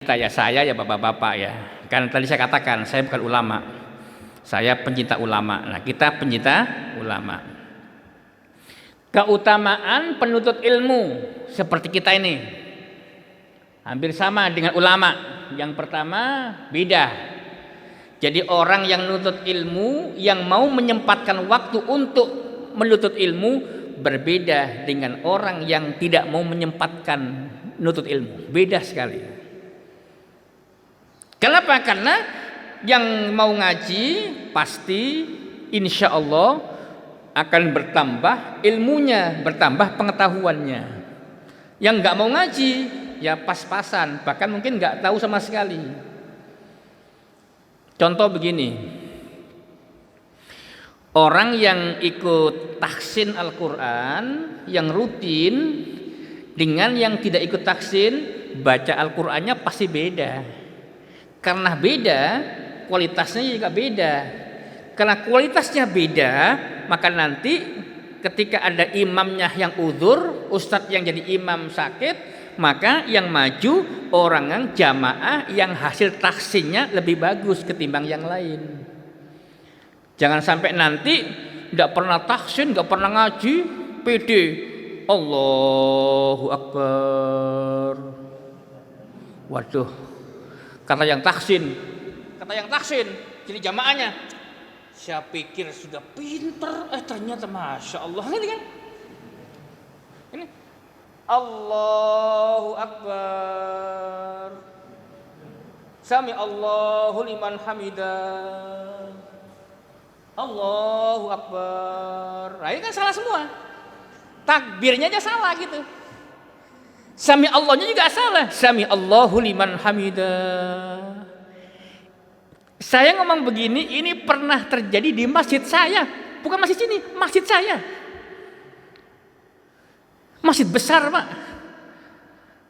kita ya, saya ya bapak-bapak ya. Kan tadi saya katakan saya bukan ulama. Saya pencinta ulama. Nah, kita pencinta ulama. Keutamaan penuntut ilmu seperti kita ini hampir sama dengan ulama. Yang pertama beda. Jadi orang yang menuntut ilmu, yang mau menyempatkan waktu untuk menuntut ilmu berbeda dengan orang yang tidak mau menyempatkan menuntut ilmu. Beda sekali. Kenapa? Karena yang mau ngaji pasti insya Allah akan bertambah ilmunya, bertambah pengetahuannya. Yang nggak mau ngaji ya pas-pasan, bahkan mungkin nggak tahu sama sekali. Contoh begini, orang yang ikut tahsin Al-Quran yang rutin dengan yang tidak ikut tahsin baca Al-Qurannya pasti beda. Karena beda, kualitasnya juga beda. Karena kualitasnya beda, maka nanti ketika ada imamnya yang uzur, ustadz yang jadi imam sakit, maka yang maju orang yang jamaah yang hasil tahsinnya lebih bagus ketimbang yang lain. Jangan sampai nanti tidak pernah tahsin, tidak pernah ngaji, pede. Allahu Akbar. Waduh, kata yang tahsin, jadi jamaahnya. Saya pikir sudah pinter, ternyata masya Allah ini kan. Ini Allahu Akbar. Sami Allahu liman hamidah. Allahu Akbar. Nah, ini kan salah semua. Takbirnya aja salah gitu. Sami Allahnya juga salah. Sami Allahu liman hamidah. Saya ngomong begini, ini pernah terjadi di masjid saya. Bukan masjid sini, masjid saya. Masjid besar, Pak.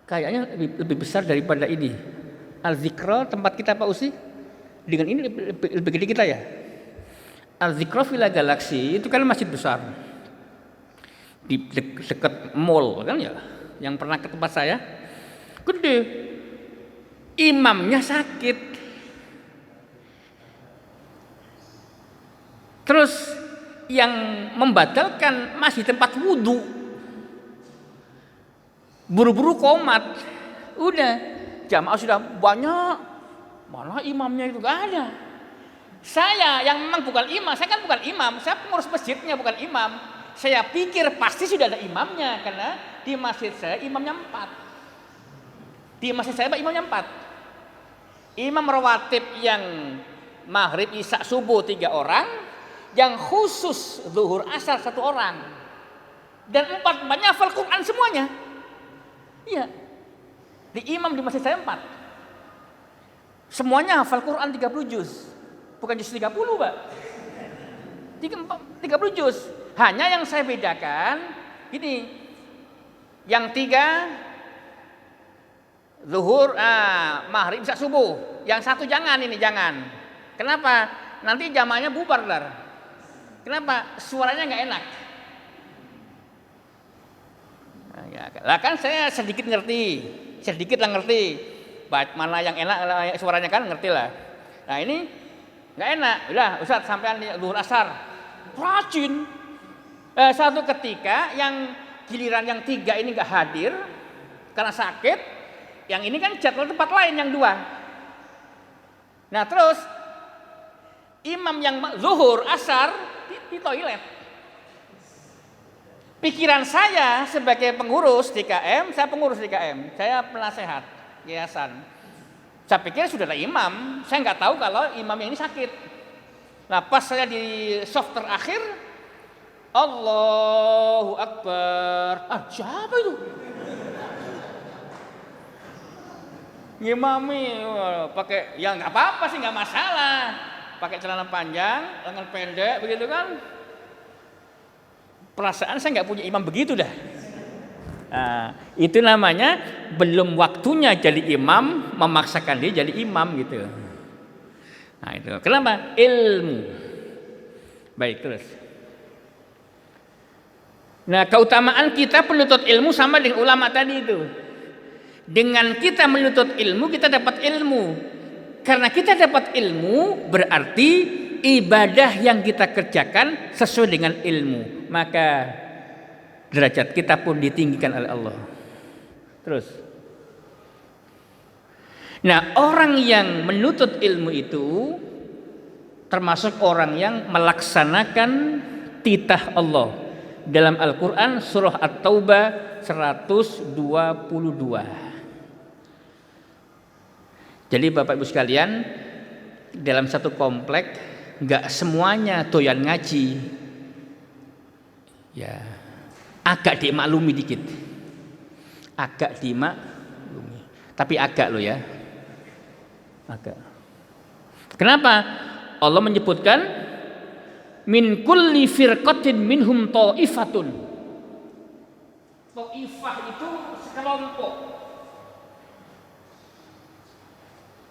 Kayaknya lebih besar daripada ini. Al-Zikra tempat kita Pak Usi. Dengan ini lebih gede kita ya. Al-Zikra Villa Galaxy itu kan masjid besar. Di dekat mall kan ya. Yang pernah ke tempat saya. Gede. Imamnya sakit. Terus yang membatalkan masih tempat wudhu. Buru-buru komat, udah jamaah sudah banyak, malah imamnya itu gak ada. Saya yang memang bukan imam, saya kan bukan imam, saya pengurus masjidnya bukan imam. Saya pikir pasti sudah ada imamnya karena di masjid saya imamnya 4. Di masjid saya imamnya 4. Imam rawatib yang maghrib, isya, subuh 3 orang, yang khusus zuhur asar 1 orang, dan 4 banyak hafal Quran semuanya. Iya, di imam di masjid saya 4. Semuanya hafal Quran 30 juz. Bukan juz 30 Pak, 30 juz. Hanya yang saya bedakan ini, yang 3 zuhur, maghrib, isya, subuh. Yang 1 jangan, ini jangan. Kenapa? Nanti jamaahnya bubar dar. Kenapa? Suaranya nggak enak. Lah kan saya sedikit lah ngerti. Baik mana yang enak suaranya kan ngerti lah. Nah ini nggak enak. Udah Ustaz sampean zuhur asar rajin. Satu ketika yang giliran yang 3 ini nggak hadir karena sakit. Yang ini kan jadwal tempat lain yang 2. Nah terus imam yang zuhur asar di toilet. Pikiran saya sebagai pengurus DKM, saya pengurus DKM, saya penasehat yayasan. Saya pikir sudah ada imam, saya nggak tahu kalau imam yang ini sakit. Nah pas saya di soft terakhir, Allahu Akbar. Siapa itu? Ngimami pakai, ya nggak apa-apa sih, nggak masalah. Pakai celana panjang, lengan pendek, begitu kan? Perasaan saya nggak punya imam begitu dah. Nah, itu namanya belum waktunya jadi imam, memaksakan dia jadi imam gitu. Nah itu kenapa? Ilmu. Baik terus. Nah keutamaan kita penuntut ilmu sama dengan ulama tadi itu. Dengan kita menuntut ilmu, kita dapat ilmu. Karena kita dapat ilmu, berarti ibadah yang kita kerjakan sesuai dengan ilmu. Maka derajat kita pun ditinggikan oleh Allah. Terus. Nah, orang yang menuntut ilmu itu termasuk orang yang melaksanakan titah Allah. Dalam Al-Quran surah At-Taubah 122. Jadi Bapak Ibu sekalian, dalam satu komplek nggak semuanya doyan ngaji. Ya, agak dimaklumi dikit. Agak dimaklumi. Tapi agak loh ya. Agak. Kenapa? Allah menyebutkan min kulli firqatin minhum ta'ifatun. Ta'ifah itu sekelompok.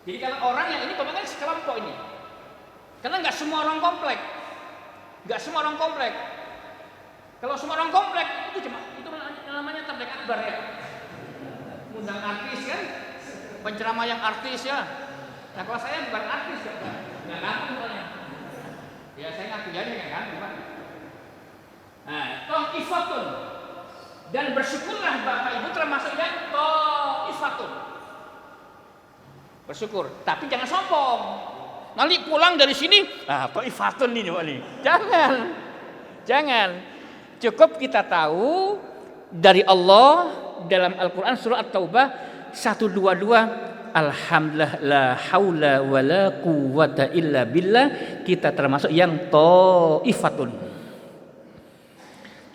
Jadi kalau orang yang ini kan sekelompok ini. Karena nggak semua orang komplek. Nggak semua orang komplek. Kalau semua orang komplek itu cuma itu namanya tabligh akbar ya. Undang artis kan, penceramah yang artis ya. Nah kalau saya bukan artis ya, nggak ngaku soalnya. Ya saya ngaku jadi nggak ngaku kan. Nah, ta'ifatun. Dan bersyukurlah Bapak Ibu termasuk yang ta'ifatun. Bersyukur, tapi jangan sombong. Nanti pulang dari sini, ta'ifatun ini Pak nih. Jangan. Cukup kita tahu dari Allah dalam Al-Quran surah At-Taubah 122. Alhamdulillah la haula wala quwwata illa billah. Kita termasuk yang ta'ifatun.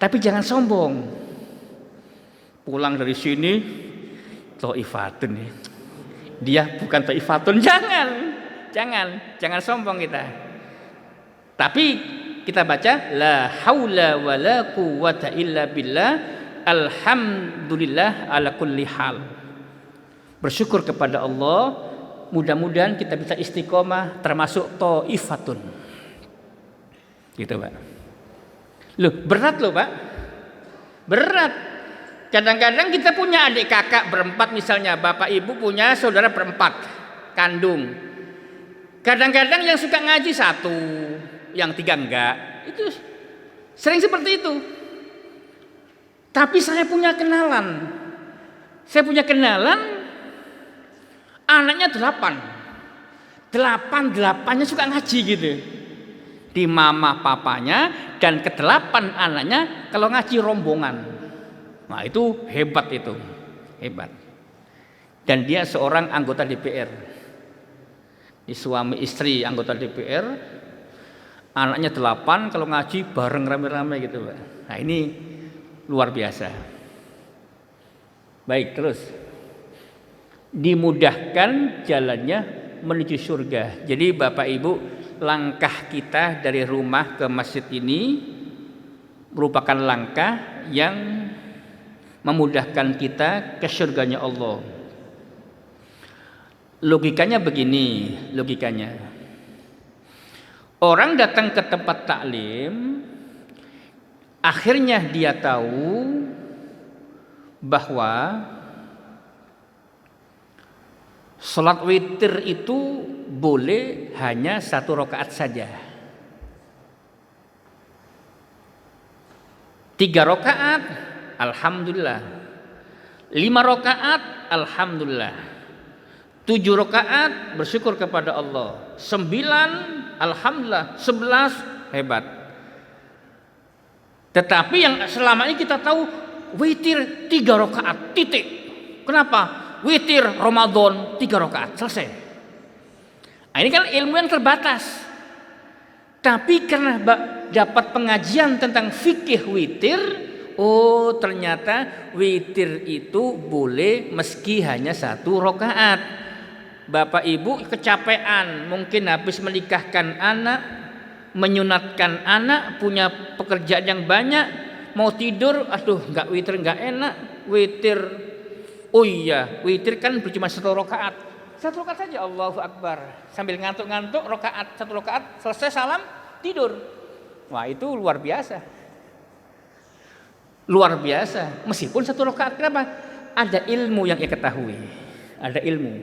Tapi jangan sombong. Pulang dari sini ta'ifatun nih. Dia bukan ta'ifatun, jangan sombong kita. Tapi kita baca la haula wala quwwata illa billah, alhamdulillah ala kulli hal. Bersyukur kepada Allah, mudah-mudahan kita bisa istiqomah termasuk ta'ifatun. Gitu Pak. Loh, berat loh Pak. Berat. Kadang-kadang kita punya adik kakak berempat misalnya, bapak ibu punya saudara berempat kandung. Kadang-kadang yang suka ngaji satu, yang tiga enggak. Itu sering seperti itu. Tapi saya punya kenalan. Anaknya 8. 8-8-nya suka ngaji gitu. Di mama papanya dan ke-8 anaknya kalau ngaji rombongan. Nah itu hebat. Dan dia seorang anggota DPR. Suami istri anggota DPR. Anaknya 8 kalau ngaji bareng rame-rame gitu Pak. Nah ini luar biasa. Baik terus. Dimudahkan jalannya menuju surga. Jadi Bapak Ibu, langkah kita dari rumah ke masjid ini merupakan langkah yang memudahkan kita ke surganya Allah. Logikanya begini, orang datang ke tempat taklim, akhirnya dia tahu bahwa sholat witir itu boleh hanya 1 rakaat saja. 3 rakaat alhamdulillah. 5 rakaat alhamdulillah. 7 rakaat bersyukur kepada Allah. 9 alhamdulillah. 11 hebat. Tetapi yang selama ini kita tahu witir 3 rakaat titik. Kenapa? Witir Ramadan 3 rakaat selesai. Nah, ini kan ilmu yang terbatas. Tapi karena dapat pengajian tentang fikih witir, oh ternyata witir itu boleh meski hanya 1 rakaat. Bapak Ibu kecapean, mungkin habis menikahkan anak, menyunatkan anak, punya pekerjaan yang banyak, mau tidur, aduh nggak witir nggak enak, witir. Oh iya, witir kan cuma 1 rakaat. 1 rakaat saja, Allahu Akbar. Sambil ngantuk-ngantuk, 1 rakaat, selesai salam, tidur. Wah itu luar biasa. Meskipun 1 rakaat, kenapa? ada ilmu yang ia ketahui, ada ilmu.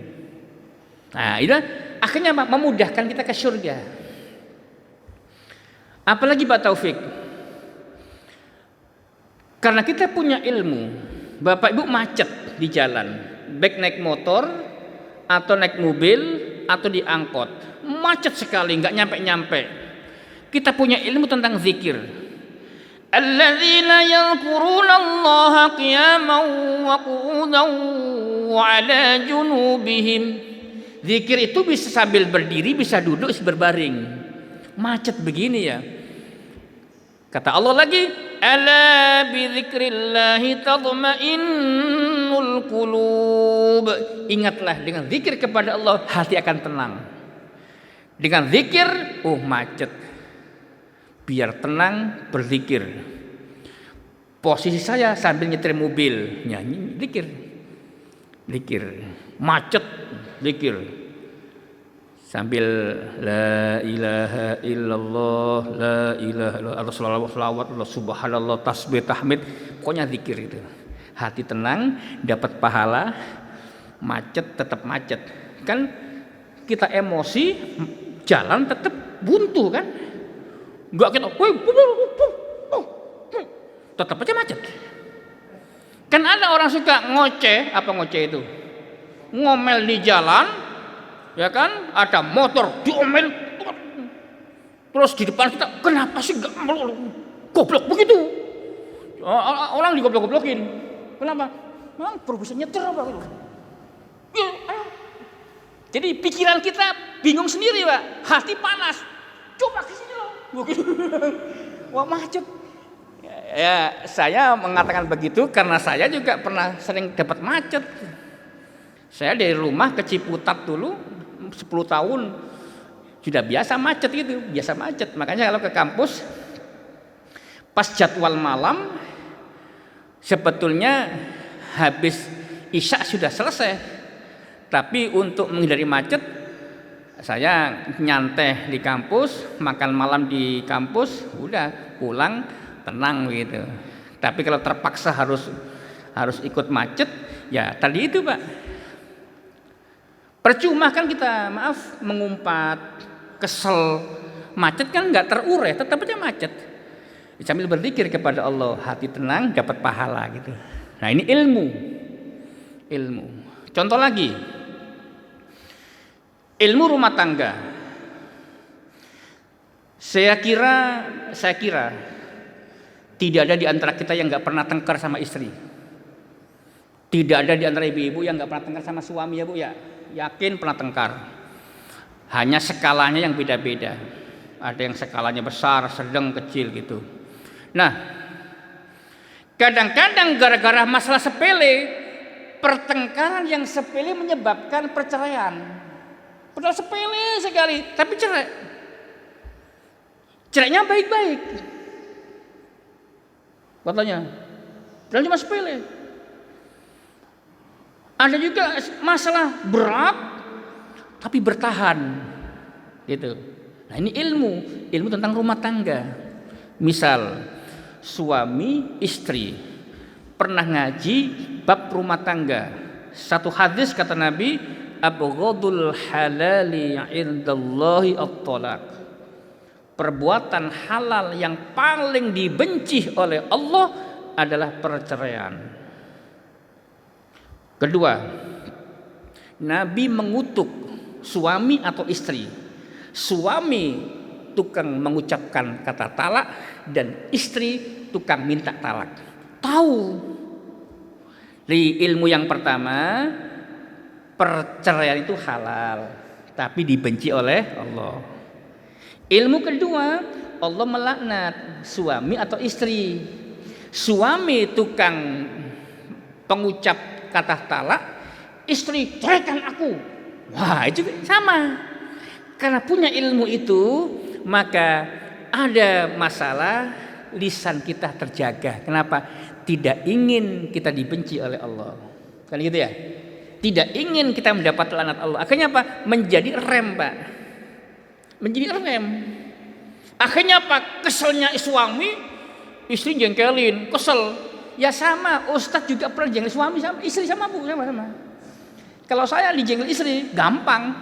Nah, itu akhirnya memudahkan kita ke surga. Apalagi Pak Taufik, karena kita punya ilmu, Bapak Ibu macet di jalan, baik naik motor atau naik mobil atau diangkot, macet sekali, nggak nyampe-nyampe. Kita punya ilmu tentang zikir. Alladzina yadhkuruna Allaha qiyaman wa qu'udan wa 'ala junubihim. Zikir itu bisa sambil berdiri, bisa duduk, bisa berbaring. Macet begini ya. Kata Allah lagi, ala bidzikrillahi tatma'innul qulub. Ingatlah, dengan zikir kepada Allah hati akan tenang. Dengan zikir, macet. Biar tenang, berzikir. Posisi saya sambil nyetir mobil, nyanyi zikir. Zikir. Macet, zikir. Sambil la ilaha illallah, la ilaha illallah, selawat, subhanallah, tasbih, tahmid, pokoknya zikir itu. Hati tenang, dapat pahala. Macet tetap macet. Kan kita emosi, jalan tetap buntu kan? Enggak kita, tetap aja macet. Kan ada orang suka ngoceh, apa ngoceh itu? Ngomel di jalan, ya kan? Ada motor diomel, terus di depan kita, kenapa sih enggak goblok begitu? Orang digoblok-goblokin. Kenapa? Memang perlu bisa nyetir apa gitu. Jadi pikiran kita bingung sendiri, Pak. Hati panas. Coba ke sini loh. Wah, macet. Ya, saya mengatakan begitu karena saya juga pernah sering dapat macet. Saya dari rumah ke Ciputat dulu 10 tahun sudah biasa macet gitu, biasa macet. Makanya kalau ke kampus pas jadwal malam sebetulnya habis Isya sudah selesai. Tapi untuk menghindari macet saya nyantai di kampus, makan malam di kampus, udah pulang tenang gitu. Tapi kalau terpaksa harus ikut macet, ya tadi itu Pak. Percuma kan kita mengumpat, kesel, macet kan nggak terurai, tetap aja macet. Sambil berzikir kepada Allah, hati tenang, dapat pahala gitu. Nah ini ilmu. Contoh lagi, ilmu rumah tangga. Saya kira tidak ada di antara kita yang nggak pernah tengkar sama istri. Tidak ada di antara ibu-ibu yang nggak pernah tengkar sama suami ya Bu ya. Yakin pernah tengkar. Hanya skalanya yang beda-beda. Ada yang skalanya besar, sedang, kecil gitu. Nah, kadang-kadang gara-gara masalah sepele, pertengkaran yang sepele menyebabkan perceraian. Padahal sepele sekali, tapi cerai. Cerainya baik-baik. Katanya, padahal cuma sepele. Ada juga masalah berat, tapi bertahan, gitu. Nah ini ilmu tentang rumah tangga. Misal, suami istri pernah ngaji bab rumah tangga. Satu hadis kata Nabi, abghadul halali indallahi at-talaq. Perbuatan halal yang paling dibenci oleh Allah adalah perceraian. Kedua, Nabi mengutuk suami atau istri. Suami tukang mengucapkan kata talak dan istri tukang minta talak. Tahu. Di ilmu yang pertama, perceraian itu halal, tapi dibenci oleh Allah. Ilmu kedua, Allah melaknat suami atau istri. Suami tukang pengucap kata talak, istri ceraikan aku. Wah, itu sama. Karena punya ilmu itu, maka ada masalah lisan kita terjaga. Kenapa? Tidak ingin kita dibenci oleh Allah. Kan gitu ya? Tidak ingin kita mendapat laknat Allah. Akhirnya apa? Menjadi rem, Pak. Menjadi rem. Akhirnya apa? Keselnya suami, istri jengkelin, kesel. Ya sama, Ustadz juga pernah jenggel suami sama istri sama Bu, sama-sama. Kalau saya dijenggel istri, gampang.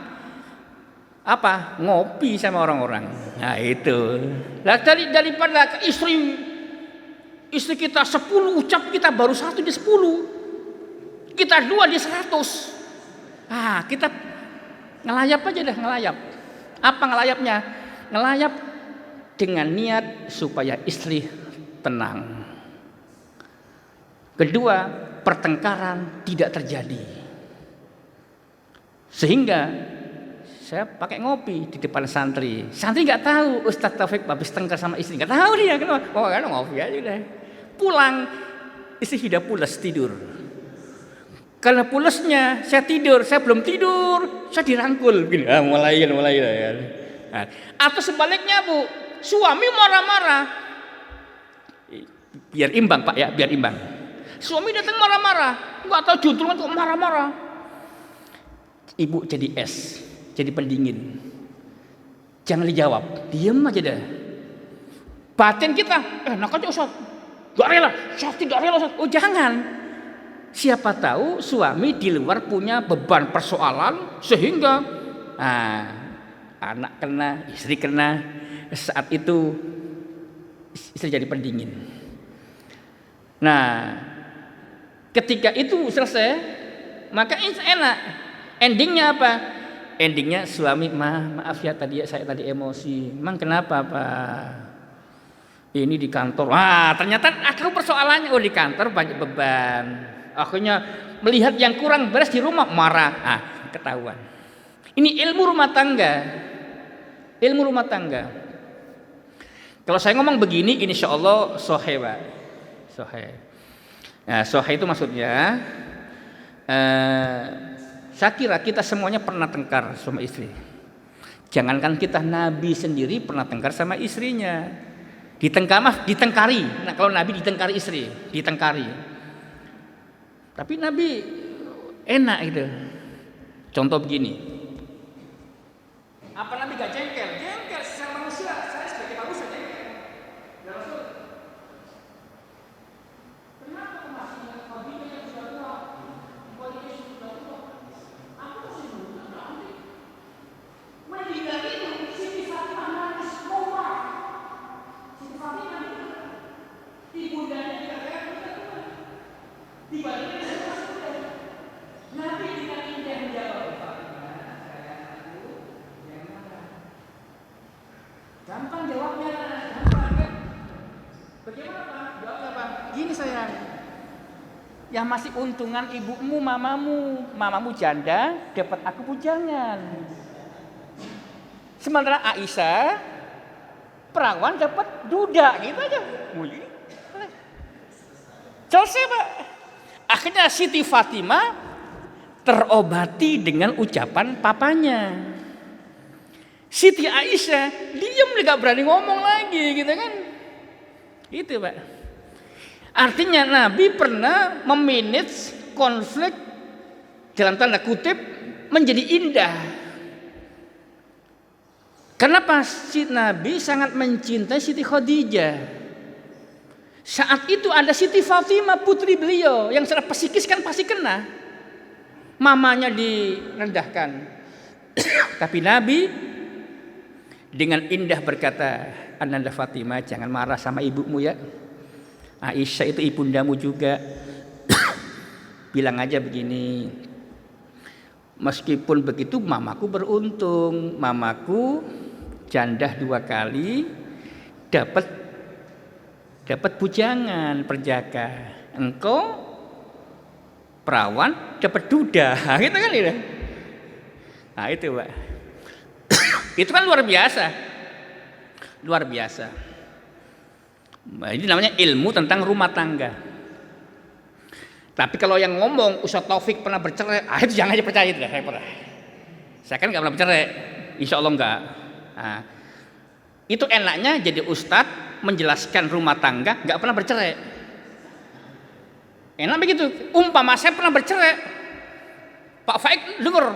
Apa? Ngopi sama orang-orang. Nah itu. Lah daripada istri kita 10 ucap, kita baru 1 dia 10. Kita 2 dia 100. Ah, kita ngelayap aja dah, ngelayap. Apa ngelayapnya? Ngelayap dengan niat supaya istri tenang. Kedua, pertengkaran tidak terjadi. Sehingga saya pakai ngopi di depan santri. Santri nggak tahu Ustadz Taufik habis tengkar sama istri, nggak tahu dia kenapa. Oh kan ngopi aja deh. Pulang istri sudah pulas tidur. Karena pulesnya saya tidur, saya belum tidur, saya dirangkul begini. Ah, mulai ya. Nah, atau sebaliknya Bu, suami marah-marah. Biar imbang Pak ya, biar imbang. Suami datang marah-marah, nggak tahu juntrungan kok marah-marah. Ibu jadi es. Jadi pendingin. Jangan dijawab, diam aja dah. Batin kita, enak aja Ustaz. Gak rela, saya tidak rela Ustaz. Oh jangan. Siapa tahu suami di luar punya beban persoalan sehingga anak kena, istri kena. Saat itu istri jadi pendingin. Nah, ketika itu selesai, maka enak. Endingnya apa? Endingnya suami, maaf ya saya tadi emosi. Emang kenapa Pak? Ini di kantor. Ternyata akar persoalannya di kantor banyak beban. Akhirnya melihat yang kurang beres di rumah marah. Ketahuan. Ini ilmu rumah tangga. Ilmu rumah tangga. Kalau saya ngomong begini, insya Allah sohe Pak. Sohe. Nah, sohe itu maksudnya saya kira kita semuanya pernah tengkar sama istri. Jangankan kita, Nabi sendiri pernah tengkar sama istrinya. Ditengkari. Nah, kalau Nabi ditengkari istri, ditengkari. Tapi Nabi enak gitu. Contoh begini. Apa Nabi gak jengkel? Jengkel secara manusia. Saya sebagai manusia jengkel. Ya Rasul. Kenapa masih Nabi yang sudah tua? Gampang jawabnya, gampang kan? Bagaimana Pak? Jawabnya Pak. Gini sayang. Yang masih untungan ibumu, mamamu janda, dapat aku bujangan. Sementara Aisyah perawan dapat duda, gitu aja. Selesai Pak. Akhirnya Siti Fatimah terobati dengan ucapan papanya. Siti Aisyah diam, nggak berani ngomong lagi, gitu kan? Itu Pak. Artinya Nabi pernah memanage konflik dalam tanda kutip menjadi indah. Kenapa Nabi sangat mencintai Siti Khadijah? Saat itu ada Siti Fatimah putri beliau yang secara psikis kan pasti kena. Mamanya direndahkan. Tapi Nabi dengan indah berkata, Ananda Fatimah, jangan marah sama ibumu ya. Aisyah itu ibundamu juga. Bilang aja begini, meskipun begitu mamaku beruntung. Mamaku janda 2 kali, dapat bujangan perjaka. Engkau perawan dapat duda, gitu kan itu. Nah itu Pak. Itu kan luar biasa. Luar biasa. Nah, ini namanya ilmu tentang rumah tangga. Tapi kalau yang ngomong Ustaz Taufik pernah bercerai, itu jangan aja percaya itu. Saya kan nggak pernah bercerai, insya Allah nggak. Nah, itu enaknya jadi Ustadz menjelaskan rumah tangga nggak pernah bercerai. Enak begitu. Umpama saya pernah bercerai, Pak Faik dengar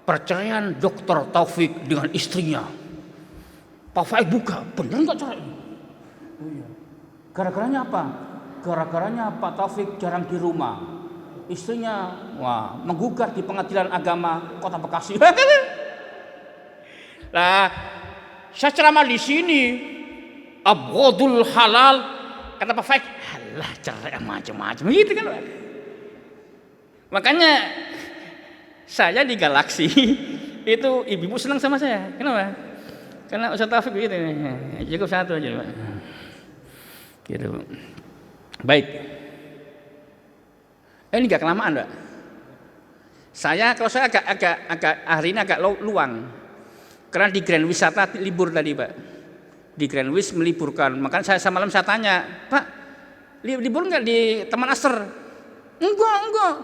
perceraian Dokter Taufik dengan istrinya. Pak Faik buka, bener nggak cerai? Oh iya. Gara-garanya apa? gara-garanya Pak Taufik jarang di rumah. Istrinya menggugat di pengadilan agama Kota Bekasi. Lah, saya ceramah di sini abghadul halal, kata Pak Faik, halah cerai macam-macam gitu kan. Makanya saya di Galaksi itu ibu-ibu senang sama saya. Kenapa? Karena Ustaz Taufik gitu. Cukup satu aja, Pak. Gitu. Baik. Ini enggak kelamaan, Pak. Kalau saya agak hari ini agak luang. Karena di Grand Wisata libur tadi, Pak. Di Grand Wis meliburkan. Makanya saya malam saya tanya, Pak, libur enggak di Taman Asr? Enggak.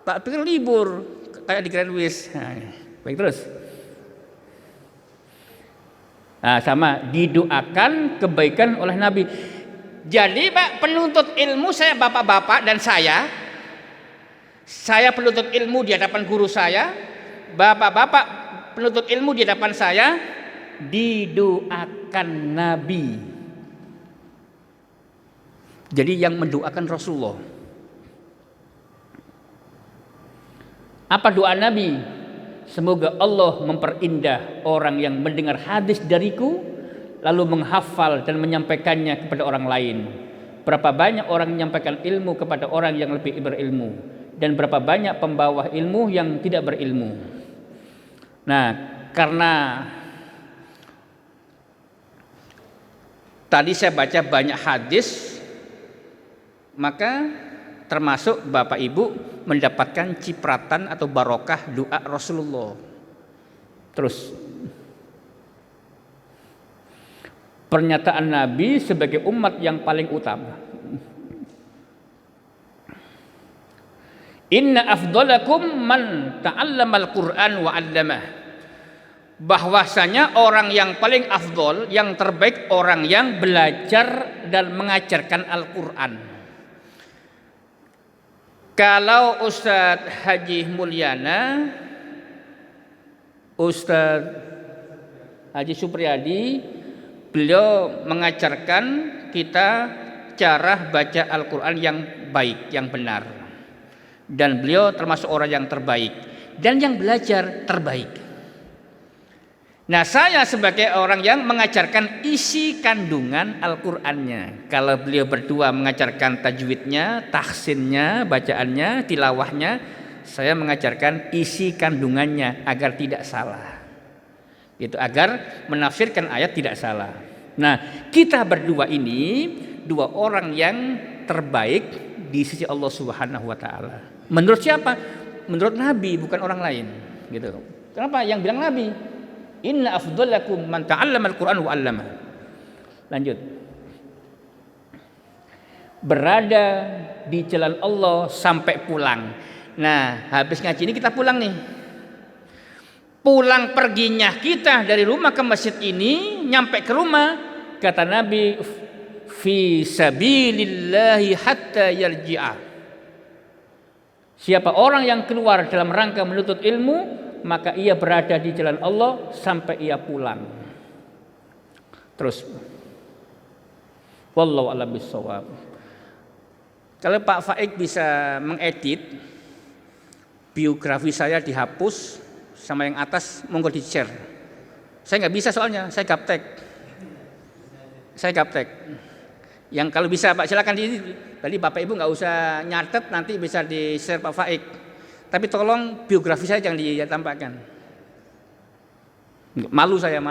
Tak pikir libur kayak di Grand Wis. Baik terus. Nah, sama didoakan kebaikan oleh Nabi. Jadi Pak, penuntut ilmu saya, bapak-bapak dan saya penuntut ilmu di hadapan guru saya, bapak-bapak penuntut ilmu di hadapan saya, didoakan Nabi. Jadi yang mendoakan Rasulullah. Apa doa Nabi? Semoga Allah memperindah orang yang mendengar hadis dariku lalu menghafal dan menyampaikannya kepada orang lain. Berapa banyak orang menyampaikan ilmu kepada orang yang lebih berilmu, dan berapa banyak pembawa ilmu yang tidak berilmu. Nah, karena tadi saya baca banyak hadis, maka termasuk Bapak Ibu mendapatkan cipratan atau barokah doa Rasulullah. Terus pernyataan Nabi sebagai umat yang paling utama. Inna afdalakum man ta'allamal Qur'an wa 'allamah. Bahwasanya orang yang paling afdol, yang terbaik orang yang belajar dan mengajarkan Al-Qur'an. Kalau Ustadz Haji Mulyana, Ustadz Haji Supriyadi, beliau mengajarkan kita cara baca Al-Quran yang baik, yang benar. Dan beliau termasuk orang yang terbaik dan yang belajar terbaik. Nah, saya sebagai orang yang mengajarkan isi kandungan Al-Qur'annya. Kalau beliau berdua mengajarkan tajwidnya, tahsinnya, bacaannya, tilawahnya, saya mengajarkan isi kandungannya agar tidak salah. Itu agar menafsirkan ayat tidak salah. Nah, kita berdua ini dua orang yang terbaik di sisi Allah Subhanahu wa taala. Menurut siapa? Menurut Nabi, bukan orang lain, gitu. Kenapa yang bilang Nabi? Inna afdalakum man ta'allama al-Qur'an wa 'allama. Lanjut. Berada di jalan Allah sampai pulang. Nah, habis ngaji ini kita pulang nih. Pulang perginya kita dari rumah ke masjid ini, nyampe ke rumah, kata Nabi, fi sabilillahi hatta yarji'a. Siapa orang yang keluar dalam rangka menuntut ilmu, maka ia berada di jalan Allah sampai ia pulang. Terus, wallahu a'lam bishawab. Kalau Pak Faik bisa mengedit biografi saya dihapus, sama yang atas monggo di share. Saya nggak bisa soalnya, saya gaptek. Yang kalau bisa Pak silakan tadi Bapak Ibu nggak usah nyatet, nanti bisa di share Pak Faik. Tapi tolong biografi saya jangan ditampakkan. Malu saya.